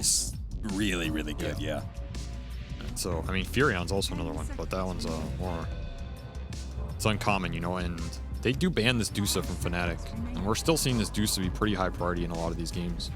looks really, really good, yeah. And so, I mean, Furion's also another one, but that one's more... It's uncommon, you know, and they do ban this DOTA from FNATIC. And we're still seeing this DOTA be pretty high priority in a lot of these games.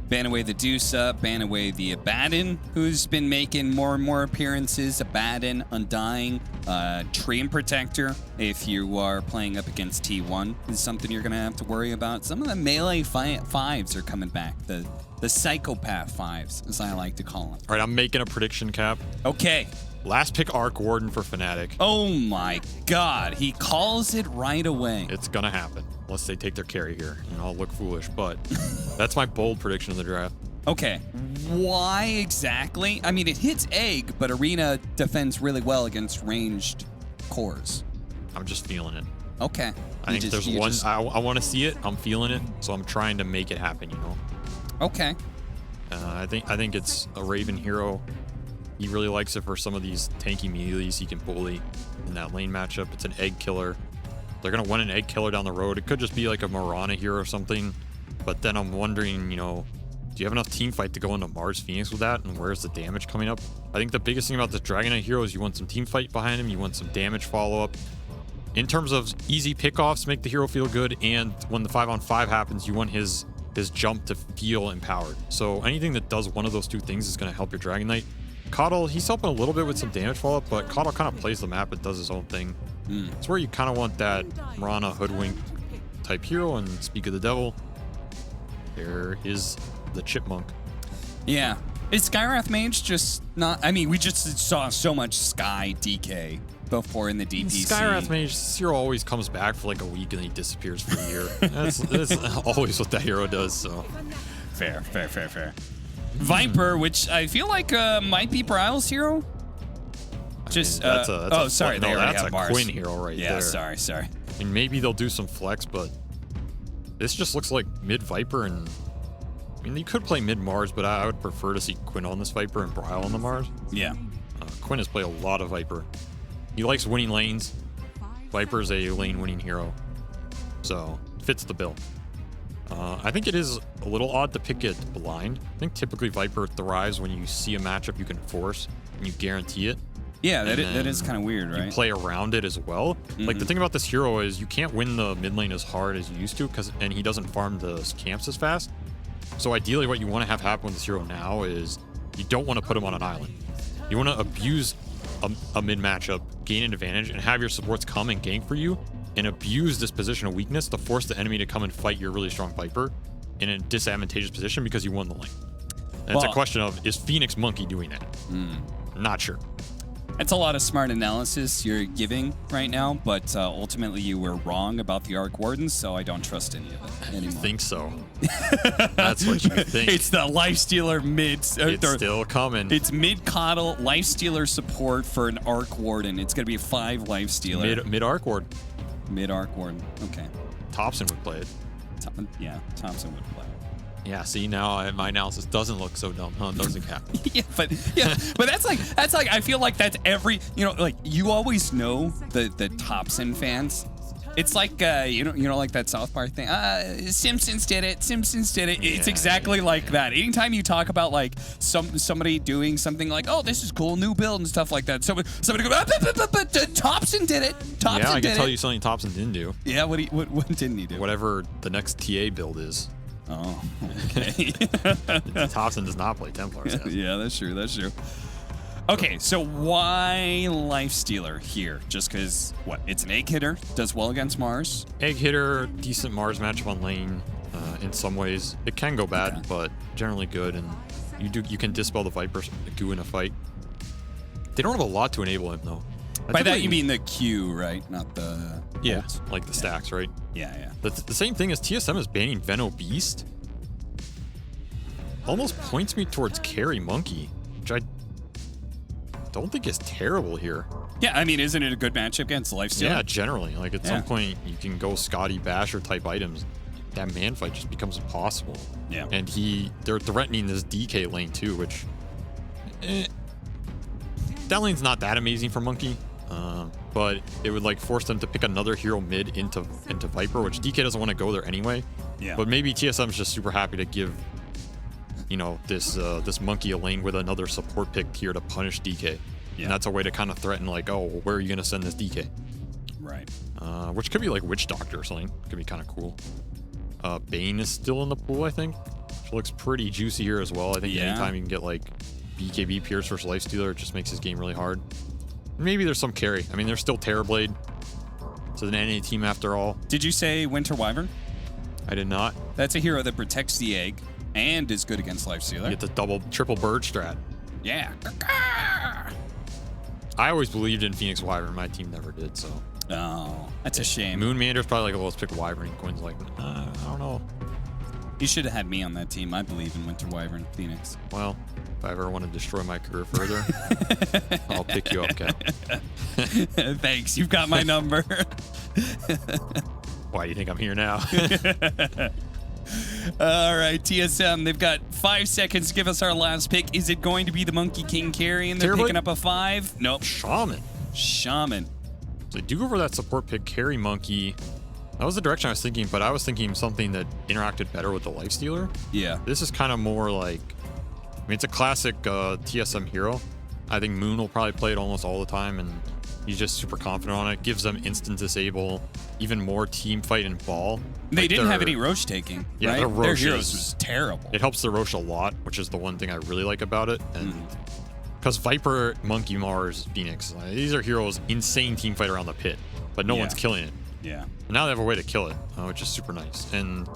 Ban away the DOTA, ban away the Abaddon, who's been making more and more appearances. Abaddon, Undying, Treant Protector, if you are playing up against T1, is something you're going to have to worry about. Some of the melee fives are coming back. The psychopath fives, as I like to call them. All right, I'm making a prediction, Cap. Okay. Last pick Arc Warden for FNATIC. Oh my God, he calls it right away. It's gonna happen, unless they take their carry here, and I'll look foolish, but that's my bold prediction of the draft. Okay, why exactly? I mean, it hits Egg, but Arena defends really well against ranged cores. I'm just feeling it. Okay. I think there's one, I want to see it, I'm feeling it, so I'm trying to make it happen, you know? Okay. I think it's a Raven hero. He really likes it for some of these tanky melees he can bully in that lane matchup. It's an egg killer. They're going to want an egg killer down the road. It could just be like a Mirana hero or something. But then I'm wondering, you know, do you have enough team fight to go into Mars Phoenix with that? And where's the damage coming up? I think the biggest thing about the Dragon Knight hero is you want some team fight behind him. You want some damage follow-up. In terms of easy pickoffs, make the hero feel good. And when the 5-on-5 happens, you want his jump to feel empowered. So anything that does one of those two things is going to help your Dragon Knight. Coddle, he's helping a little bit with some damage follow-up, but Coddle kind of plays the map and does his own thing. It's where you kind of want that Mirana Hoodwink type hero, and speak of the devil, there is the Chipmunk. Yeah. Is Skywrath Mage just not... I mean, we just saw so much Sky DK before in the DPC. Skywrath Mage, this hero always comes back for like a week and he disappears for a year. That's always what that hero does, so... Fair. Viper, which I feel like might be Bryle's hero. Just that's that's a Quinn hero right there. Yeah, sorry. And maybe they'll do some flex, but this just looks like mid Viper, and I mean you could play mid Mars, but I would prefer to see Quinn on this Viper and Bryle on the Mars. Yeah. Quinn has played a lot of Viper. He likes winning lanes. Viper's a lane winning hero, so fits the bill. I think it is a little odd to pick it blind. I think typically Viper thrives when you see a matchup you can force and you guarantee it. Yeah, that is kind of weird, right? You play around it as well. Like the thing about this hero is you can't win the mid lane as hard as you used to, and he doesn't farm the camps as fast. So ideally what you want to have happen with this hero now is you don't want to put him on an island. You want to abuse a mid matchup, gain an advantage, and have your supports come and gank for you, and abuse this position of weakness to force the enemy to come and fight your really strong Viper in a disadvantageous position because you won the lane. And it's a question of, is Phoenix Monkey doing that? Not sure. It's a lot of smart analysis you're giving right now, but ultimately you were wrong about the Arc Wardens, so I don't trust any of it anymore. You think so? That's what you think. It's the Lifestealer mid. It's still coming. It's mid-coddle Lifestealer support for an Arc Warden. It's going to be 5 Lifestealer. Mid-Arc Ward. Mid-Arc Warden. Okay. Thompson would play it. Yeah, Thompson would play it. Yeah, see, now my analysis doesn't look so dumb, huh? Doesn't Cap? but that's like I feel like that's every, you know, like you always know the Thompson fans. It's like you know like that South Park thing. Simpsons did it. It's exactly like that. Anytime you talk about like somebody doing something like, oh, this is cool, new build and stuff like that. Somebody go, but Thompson did it. Yeah, I can tell you something Thompson didn't do. Yeah, what didn't he do? Whatever the next TA build is. Oh, okay. Thompson does not play Templars. Yeah, that's true. Okay, so why Lifestealer here? Just because, what, it's an egg hitter, does well against Mars? Egg hitter, decent Mars matchup on lane in some ways. It can go bad, but generally good, and you can dispel the Viper goo in a fight. They don't have a lot to enable him, though. By that you mean the Q, right? Not the... Yeah, like the stacks, right? Yeah. The same thing as TSM is banning Veno Beast. Almost points me towards Carry Monkey, which I don't think is terrible here. Yeah, I mean, isn't it a good matchup against Lifestealer? Yeah, generally. Like at some point, you can go Scotty Basher type items. That man fight just becomes impossible. Yeah. And they're threatening this DK lane too, which that lane's not that amazing for Monkey. But it would like force them to pick another hero mid into Viper, which DK doesn't want to go there anyway. Yeah. But maybe TSM's just super happy to give, you know, this monkey a lane with another support pick here to punish DK. Yeah. And that's a way to kind of threaten, like, oh, where are you going to send this DK? Right. Which could be like Witch Doctor or something. Could be kind of cool. Bane is still in the pool, I think. Which looks pretty juicy here as well. I think anytime you can get like BKB Pierce versus Lifestealer, it just makes this game really hard. Maybe there's some carry. I mean, there's still Terrorblade. It's an NA team after all. Did you say Winter Wyvern? I did not. That's a hero that protects the egg and is good against Lifestealer. You get the triple bird strat. Yeah. I always believed in Phoenix Wyvern. My team never did, so. Oh, that's a shame. Moon Mander's probably like, well, let's pick Wyvern. Quinn's like, I don't know. You should have had me on that team. I believe in Winter Wyvern Phoenix. Well, if I ever want to destroy my career further, I'll pick you up, Cat. Thanks. You've got my number. Why do you think I'm here now? All right, TSM, they've got 5 seconds to give us our last pick. Is it going to be the Monkey King carry and they're Terrorblade? picking up a 5? Nope. Shaman. So they do go for that support pick, carry Monkey. That was the direction I was thinking, but I was thinking something that interacted better with the Lifestealer. Yeah. This is kind of more like, I mean, it's a classic TSM hero. I think Moon will probably play it almost all the time, and he's just super confident on it. Gives them instant disable, even more team fight and ball. They Like didn't have any Roche taking, Yeah, right? their Roche heroes was terrible. It helps the Roche a lot, which is the one thing I really like about it. And because Viper, Monkey, Mars, Phoenix, these are heroes, insane team fight around the pit, but no one's killing it. Yeah. And now they have a way to kill it, which is super nice. And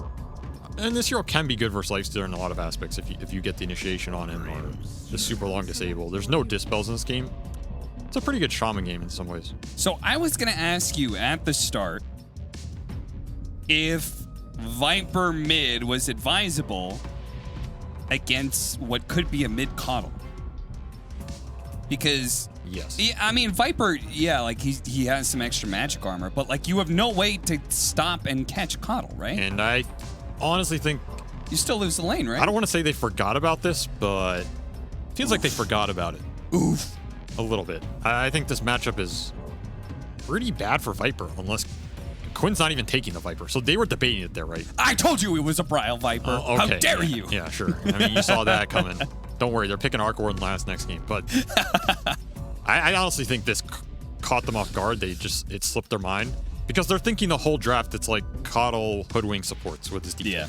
this hero can be good versus Lifestealer in a lot of aspects if you get the initiation on him or the super long disable. There's no dispels in this game. It's a pretty good Shaman game in some ways. So I was going to ask you at the start if Viper mid was advisable against what could be a mid Coddle. Because, yes, I mean, Viper, like he has some extra magic armor, but like you have no way to stop and catch Coddle, right? And I honestly think you still lose the lane, right? I don't want to say they forgot about this, but it feels like they forgot about it. Oof. A little bit. I think this matchup is pretty bad for Viper, unless Quinn's not even taking the Viper. So they were debating it there, right? I told you it was a Brile Viper. Okay. How dare you? Yeah, sure. I mean, you saw that coming. Don't worry, they're picking Arc Warden last next game. But I honestly think this caught them off guard. It slipped their mind. Because they're thinking the whole draft, it's like Coddle hoodwink supports with his DK. Yeah.